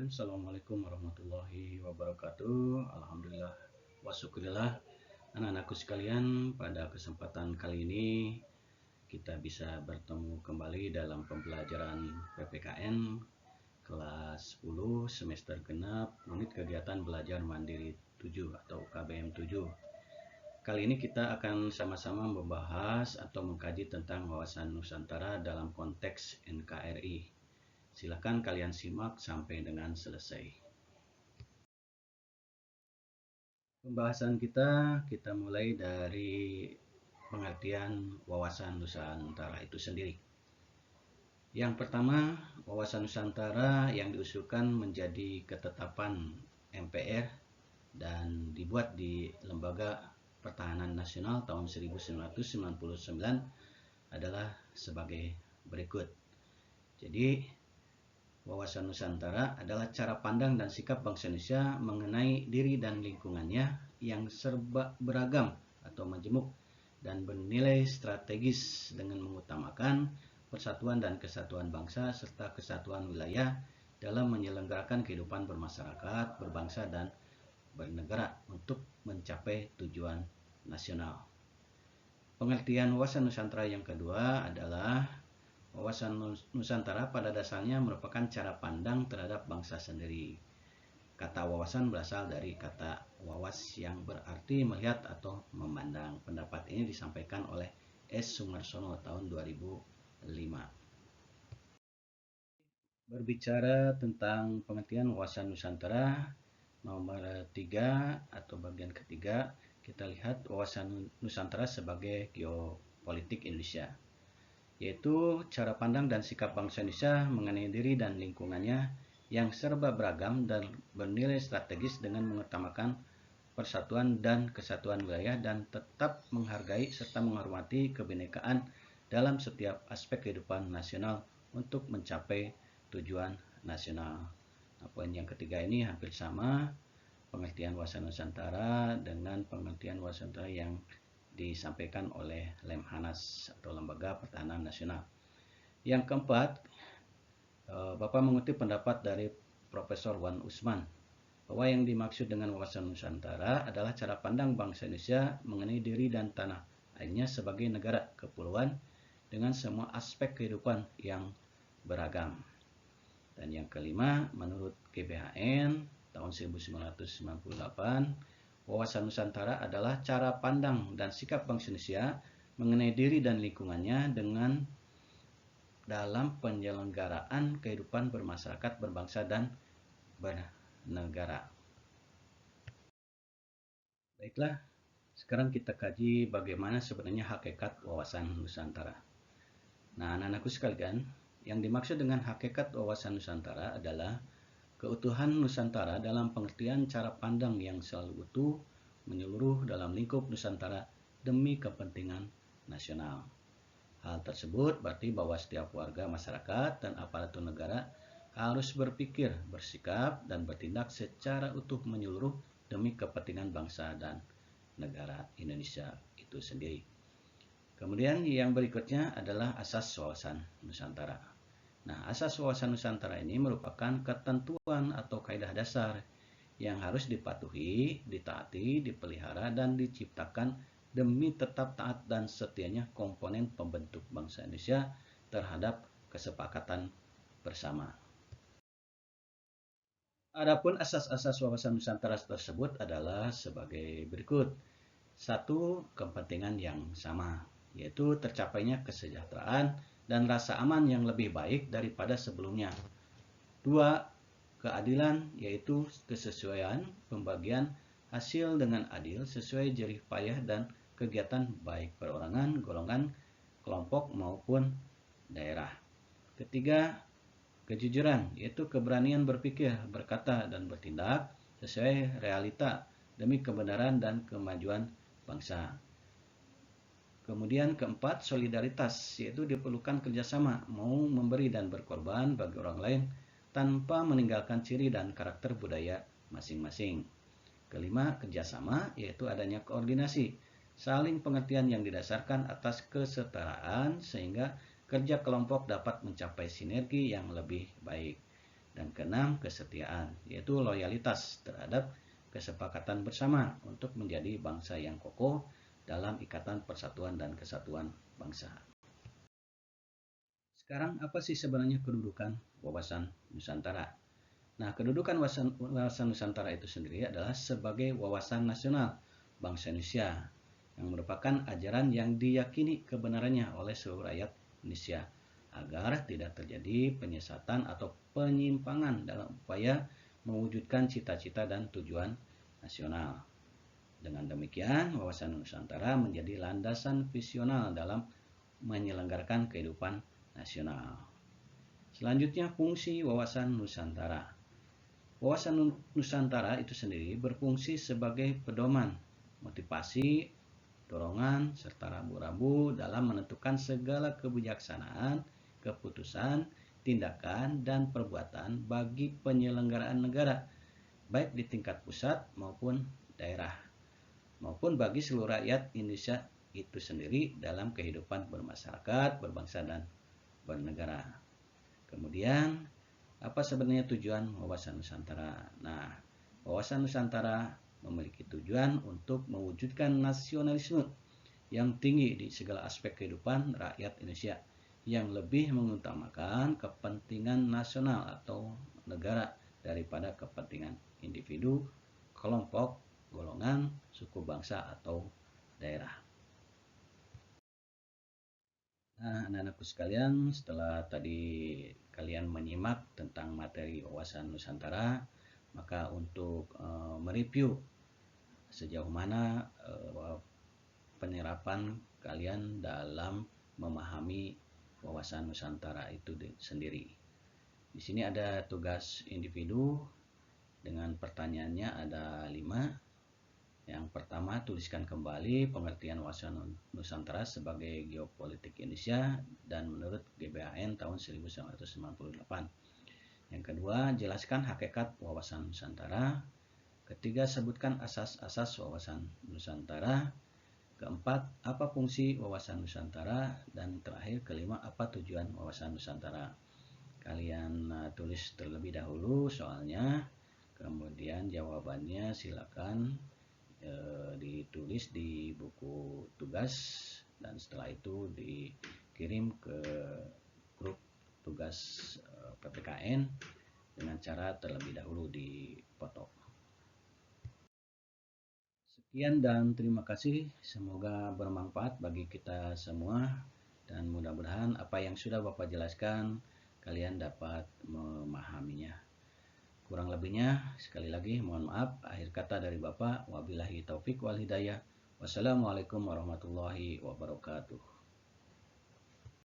Assalamualaikum warahmatullahi wabarakatuh. Alhamdulillah wa syukurillah. Anak-anakku sekalian, pada kesempatan kali ini kita bisa bertemu kembali dalam pembelajaran PPKN kelas 10 semester genap unit kegiatan belajar mandiri 7 atau UKBM 7. Kali ini kita akan sama-sama membahas atau mengkaji tentang wawasan Nusantara dalam konteks NKRI. Silakan kalian simak sampai dengan selesai. Pembahasan kita mulai dari pengertian wawasan Nusantara itu sendiri. Yang pertama, wawasan Nusantara yang diusulkan menjadi ketetapan MPR dan dibuat di Lembaga Pertahanan Nasional tahun 1999 adalah sebagai berikut. Jadi, wawasan Nusantara adalah cara pandang dan sikap bangsa Indonesia mengenai diri dan lingkungannya yang serba beragam atau majemuk dan bernilai strategis dengan mengutamakan persatuan dan kesatuan bangsa serta kesatuan wilayah dalam menyelenggarakan kehidupan bermasyarakat, berbangsa, dan bernegara untuk mencapai tujuan nasional. Pengertian wawasan Nusantara yang kedua adalah wawasan Nusantara pada dasarnya merupakan cara pandang terhadap bangsa sendiri. Kata wawasan berasal dari kata wawas yang berarti melihat atau memandang. Pendapat ini disampaikan oleh S. Sumarsono tahun 2005. Berbicara tentang pengertian wawasan Nusantara, nomor 3 atau bagian ketiga, kita lihat wawasan Nusantara sebagai geopolitik Indonesia, yaitu cara pandang dan sikap bangsa Indonesia mengenai diri dan lingkungannya yang serba beragam dan bernilai strategis dengan mengutamakan persatuan dan kesatuan wilayah dan tetap menghargai serta menghormati kebinekaan dalam setiap aspek kehidupan nasional untuk mencapai tujuan nasional. Nah, poin yang ketiga ini hampir sama pengertian wawasan Nusantara dengan pengertian wawasan Nusantara yang disampaikan oleh Lemhanas atau Lembaga Pertahanan Nasional. Yang keempat, Bapak mengutip pendapat dari Profesor Wan Usman bahwa yang dimaksud dengan wawasan Nusantara adalah cara pandang bangsa Indonesia mengenai diri dan tanah airnya sebagai negara kepulauan dengan semua aspek kehidupan yang beragam. Dan yang kelima, menurut GBHN tahun 1998, wawasan Nusantara adalah cara pandang dan sikap bangsa Indonesia mengenai diri dan lingkungannya dalam penyelenggaraan kehidupan bermasyarakat, berbangsa, dan bernegara. Baiklah, sekarang kita kaji bagaimana sebenarnya hakikat wawasan Nusantara. Nah, anak-anakku sekalian, yang dimaksud dengan hakikat wawasan Nusantara adalah keutuhan Nusantara dalam pengertian cara pandang yang selalu utuh, menyeluruh dalam lingkup Nusantara demi kepentingan nasional. Hal tersebut berarti bahwa setiap warga masyarakat dan aparatur negara harus berpikir, bersikap, dan bertindak secara utuh menyeluruh demi kepentingan bangsa dan negara Indonesia itu sendiri. Kemudian yang berikutnya adalah asas wawasan Nusantara. Nah, asas wawasan Nusantara ini merupakan ketentuan atau kaidah dasar yang harus dipatuhi, ditaati, dipelihara, dan diciptakan demi tetap taat dan setianya komponen pembentuk bangsa Indonesia terhadap kesepakatan bersama. Adapun asas-asas wawasan Nusantara tersebut adalah sebagai berikut. 1. Kepentingan yang sama, yaitu tercapainya kesejahteraan dan rasa aman yang lebih baik daripada sebelumnya. 2. Keadilan, yaitu kesesuaian pembagian hasil dengan adil sesuai jerih payah dan kegiatan baik perorangan, golongan, kelompok maupun daerah. Ketiga, kejujuran, yaitu keberanian berpikir, berkata, dan bertindak sesuai realita demi kebenaran dan kemajuan bangsa. Kemudian keempat, solidaritas, yaitu diperlukan kerjasama, mau memberi dan berkorban bagi orang lain tanpa meninggalkan ciri dan karakter budaya masing-masing. Kelima, kerjasama, yaitu adanya koordinasi, saling pengertian yang didasarkan atas kesetaraan sehingga kerja kelompok dapat mencapai sinergi yang lebih baik. Dan keenam, kesetiaan, yaitu loyalitas terhadap kesepakatan bersama untuk menjadi bangsa yang kokoh dalam ikatan persatuan dan kesatuan bangsa. Sekarang apa sih sebenarnya kedudukan wawasan Nusantara? Nah, kedudukan wawasan Nusantara itu sendiri adalah sebagai wawasan nasional bangsa Indonesia yang merupakan ajaran yang diyakini kebenarannya oleh seluruh rakyat Indonesia agar tidak terjadi penyesatan atau penyimpangan dalam upaya mewujudkan cita-cita dan tujuan nasional. Dengan demikian, wawasan Nusantara menjadi landasan visional dalam menyelenggarakan kehidupan nasional. Selanjutnya, fungsi wawasan Nusantara. Wawasan Nusantara itu sendiri berfungsi sebagai pedoman, motivasi, dorongan, serta rambu-rambu dalam menentukan segala kebijaksanaan, keputusan, tindakan, dan perbuatan bagi penyelenggaraan negara, baik di tingkat pusat maupun daerah, maupun bagi seluruh rakyat Indonesia itu sendiri dalam kehidupan bermasyarakat, berbangsa, dan bernegara. Kemudian, apa sebenarnya tujuan wawasan Nusantara? Nah, wawasan Nusantara memiliki tujuan untuk mewujudkan nasionalisme yang tinggi di segala aspek kehidupan rakyat Indonesia yang lebih mengutamakan kepentingan nasional atau negara daripada kepentingan individu, kelompok, golongan, suku bangsa, atau daerah. Nah, anak-anakku sekalian, setelah tadi kalian menyimak tentang materi wawasan Nusantara, maka untuk mereview sejauh mana penyerapan kalian dalam memahami wawasan Nusantara itu sendiri. Di sini ada tugas individu dengan pertanyaannya ada 5. Yang pertama, tuliskan kembali pengertian wawasan Nusantara sebagai geopolitik Indonesia dan menurut GBHN tahun 1998. Yang kedua, jelaskan hakikat wawasan Nusantara. Ketiga, sebutkan asas-asas wawasan Nusantara. Keempat, apa fungsi wawasan Nusantara? Dan terakhir, kelima, apa tujuan wawasan Nusantara? Kalian tulis terlebih dahulu soalnya, kemudian jawabannya silakan ditulis di buku tugas dan setelah itu dikirim ke grup tugas PPKN dengan cara terlebih dahulu dipoto. Sekian dan terima kasih, semoga bermanfaat bagi kita semua dan mudah-mudahan apa yang sudah Bapak jelaskan kalian dapat memahaminya. Kurang lebihnya, sekali lagi mohon maaf. Akhir kata dari Bapak, wabillahi taufik wal hidayah. Wassalamualaikum warahmatullahi wabarakatuh.